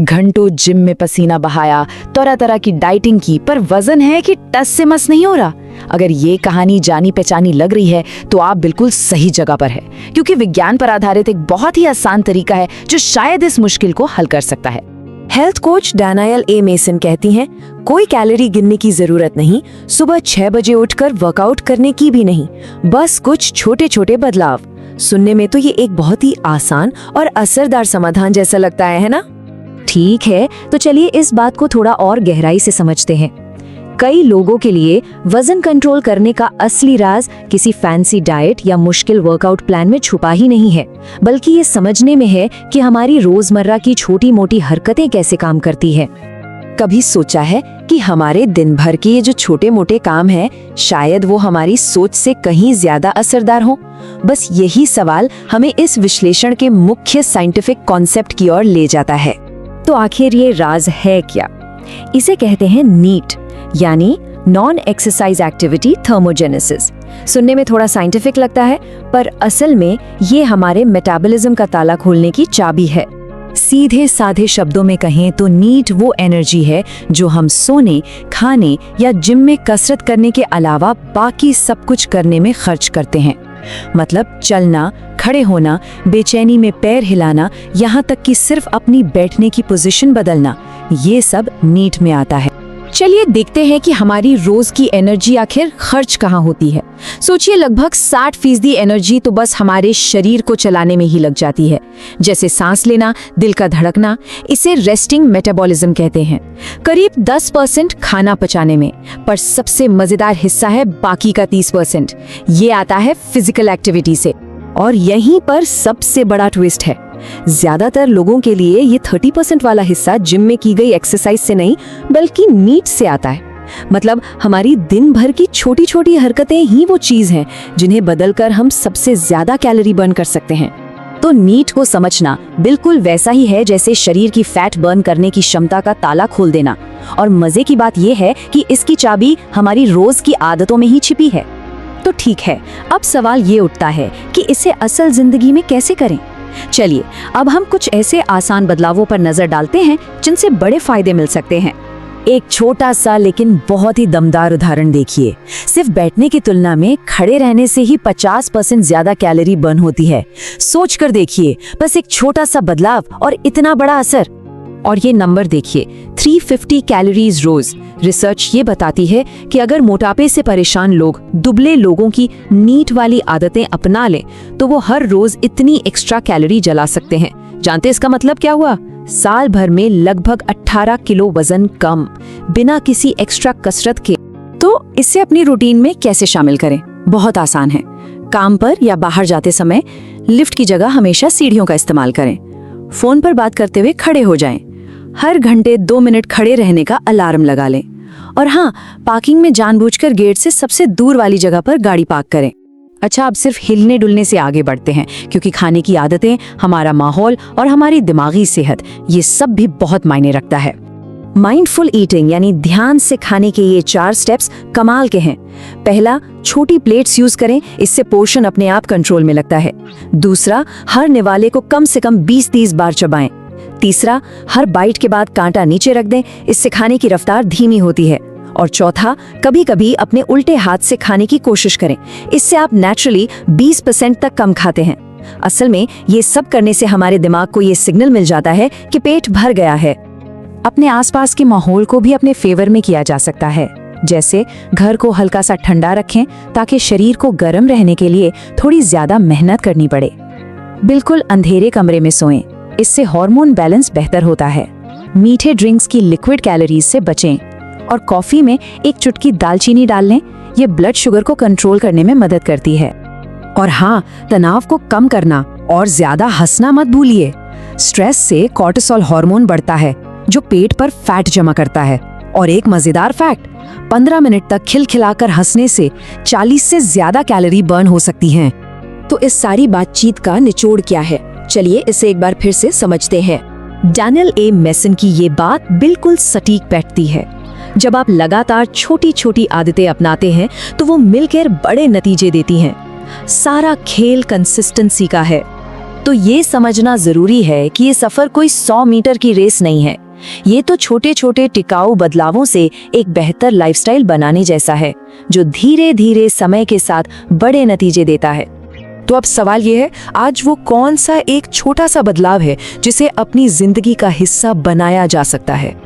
घंटों जिम में पसीना बहाया, तरह तरह की डाइटिंग की, पर वजन है कि टस से मस नहीं हो रहा। अगर ये कहानी जानी पहचानी लग रही है तो आप बिल्कुल सही जगह पर है, क्योंकि विज्ञान पर आधारित एक बहुत ही आसान तरीका है जो शायद इस मुश्किल को हल कर सकता है। हेल्थ कोच डैनियल ए मेसन कहती हैं, कोई कैलोरी गिनने की जरूरत नहीं, सुबह 6 बजे उठकर वर्कआउट करने की भी नहीं, बस कुछ छोटे छोटे बदलाव। सुनने में तो ये एक बहुत ही आसान और असरदार समाधान जैसा लगता है ना? ठीक है, तो चलिए इस बात को थोड़ा और गहराई से समझते हैं। कई लोगों के लिए वजन कंट्रोल करने का असली राज किसी फैंसी डाइट या मुश्किल वर्कआउट प्लान में छुपा ही नहीं है, बल्कि ये समझने में है कि हमारी रोजमर्रा की छोटी मोटी हरकतें कैसे काम करती है। कभी सोचा है कि हमारे दिन भर के ये जो छोटे मोटे काम हैं, शायद वो हमारी सोच से कहीं ज्यादा असरदार हो? बस यही सवाल हमें इस विश्लेषण के मुख्य साइंटिफिक कॉन्सेप्ट की ओर ले जाता है। तो आखिर ये राज है क्या? इसे कहते हैं नीट, यानी नॉन एक्सरसाइज एक्टिविटी थर्मोजेनेसिस। सुनने में थोड़ा साइंटिफिक लगता है, पर असल में ये हमारे मेटाबॉलिज्म का ताला खोलने की चाबी है। सीधे साधे शब्दों में कहें तो नीट वो एनर्जी है जो हम सोने, खाने या जिम में कसरत करने के अलावा बाकी सब कुछ करने में खर्च करते हैं। मतलब चलना, खड़े होना, बेचैनी में पैर हिलाना, यहाँ तक कि सिर्फ अपनी बैठने की पोजीशन बदलना, ये सब नीट में आता है। चलिए देखते हैं कि हमारी रोज की एनर्जी आखिर खर्च कहाँ होती है। सोचिए, लगभग 60% एनर्जी तो बस हमारे शरीर को चलाने में ही लग जाती है, जैसे सांस लेना, दिल का धड़कना, इसे रेस्टिंग मेटाबॉलिज्म कहते हैं। करीब 10% खाना पचाने में, पर सबसे मजेदार हिस्सा है बाकी का 30%। ये आता है फिजिकल एक्टिविटी से, और यहीं पर सबसे बड़ा ट्विस्ट है। ज्यादातर लोगों के लिए ये 30% वाला हिस्सा जिम में की गई एक्सरसाइज से नहीं, बल्कि नीट से आता है। मतलब हमारी दिन भर की छोटी छोटी हरकतें ही वो चीज हैं जिन्हें बदलकर हम सबसे ज्यादा कैलोरी बर्न कर सकते हैं। तो नीट को समझना बिल्कुल वैसा ही है जैसे शरीर की फैट बर्न करने की क्षमता का ताला खोल देना। और मजे की बात यह है कि इसकी चाबी हमारी रोज की आदतों में ही छिपी है। तो ठीक है, अब सवाल ये उठता है कि इसे असल जिंदगी में कैसे करें। चलिए अब हम कुछ ऐसे आसान बदलावों पर नजर डालते हैं जिनसे बड़े फायदे मिल सकते हैं। एक छोटा सा लेकिन बहुत ही दमदार उदाहरण देखिए। सिर्फ बैठने की तुलना में खड़े रहने से ही 50% ज्यादा कैलोरी बर्न होती है। सोच कर देखिए, बस एक छोटा सा बदलाव और इतना बड़ा असर। और ये नंबर देखिए, 350 कैलोरीज रोज। रिसर्च ये बताती है कि अगर मोटापे से परेशान लोग दुबले लोगों की नीट वाली आदतें अपना लें तो वो हर रोज इतनी एक्स्ट्रा कैलोरी जला सकते हैं। जानते इसका मतलब क्या हुआ? साल भर में लगभग 18 किलो वजन कम, बिना किसी एक्स्ट्रा कसरत के। तो इसे अपनी रूटीन में कैसे शामिल करें? बहुत आसान है। काम पर या बाहर जाते समय लिफ्ट की जगह हमेशा सीढ़ियों का इस्तेमाल करें। फोन पर बात करते हुए खड़े हो जाएं। हर घंटे 2 मिनट खड़े रहने का अलार्म लगा लें। और हाँ, पार्किंग में जानबूझकर गेट से सबसे दूर वाली जगह पर गाड़ी पार्क करें। अच्छा, अब सिर्फ हिलने डुलने से आगे बढ़ते हैं, क्योंकि खाने की आदतें, हमारा माहौल और हमारी दिमागी सेहत, ये सब भी बहुत मायने रखता है। माइंडफुल ईटिंग यानी ध्यान से खाने के ये 4 स्टेप्स कमाल के हैं। पहला, छोटी प्लेट्स यूज करें, इससे पोर्शन अपने आप कंट्रोल में लगता है। दूसरा, हर निवाले को कम से कम 20-30 बार चबाएं। तीसरा, हर बाइट के बाद कांटा नीचे रख दें, इससे खाने की रफ्तार धीमी होती है। और चौथा, कभी कभी अपने उल्टे हाथ से खाने की कोशिश करें, इससे आप नेचुरली 20% तक कम खाते हैं। असल में ये सब करने से हमारे दिमाग को ये सिग्नल मिल जाता है कि पेट भर गया है। अपने आसपास के माहौल को भी अपने फेवर में किया जा सकता है। जैसे घर को हल्का सा ठंडा रखें ताकि शरीर को गर्म रहने के लिए थोड़ी ज्यादा मेहनत करनी पड़े। बिल्कुल अंधेरे कमरे में सोएं, इससे हार्मोन बैलेंस बेहतर होता है। मीठे ड्रिंक्स की लिक्विड कैलोरीज से बचें और कॉफी में एक चुटकी दालचीनी डाल लें, ये ब्लड शुगर को कंट्रोल करने में मदद करती है। और हाँ, तनाव को कम करना और ज्यादा हंसना मत भूलिए। स्ट्रेस से कॉर्टिसोल हार्मोन बढ़ता है जो पेट पर फैट जमा करता है। और एक मजेदार फैक्ट, 15 मिनट तक खिलखिलाकर हंसने से 40 से ज्यादा कैलोरी बर्न हो सकती हैं। तो इस सारी बातचीत का निचोड़ क्या है? चलिए इसे एक बार फिर से समझते हैं। डैनियल ए मेसन की ये बात बिल्कुल सटीक बैठती है। जब आप लगातार छोटी छोटी आदतें अपनाते हैं तो वो मिलकर बड़े नतीजे देती हैं। सारा खेल कंसिस्टेंसी का है। तो ये समझना जरूरी है कि ये सफर कोई 100 मीटर की रेस नहीं है। ये तो छोटे छोटे टिकाऊ बदलावों से एक बेहतर लाइफस्टाइल बनाने जैसा है, जो धीरे धीरे समय के साथ बड़े नतीजे देता है। तो अब सवाल ये है, आज वो कौन सा एक छोटा सा बदलाव है जिसे अपनी जिंदगी का हिस्सा बनाया जा सकता है?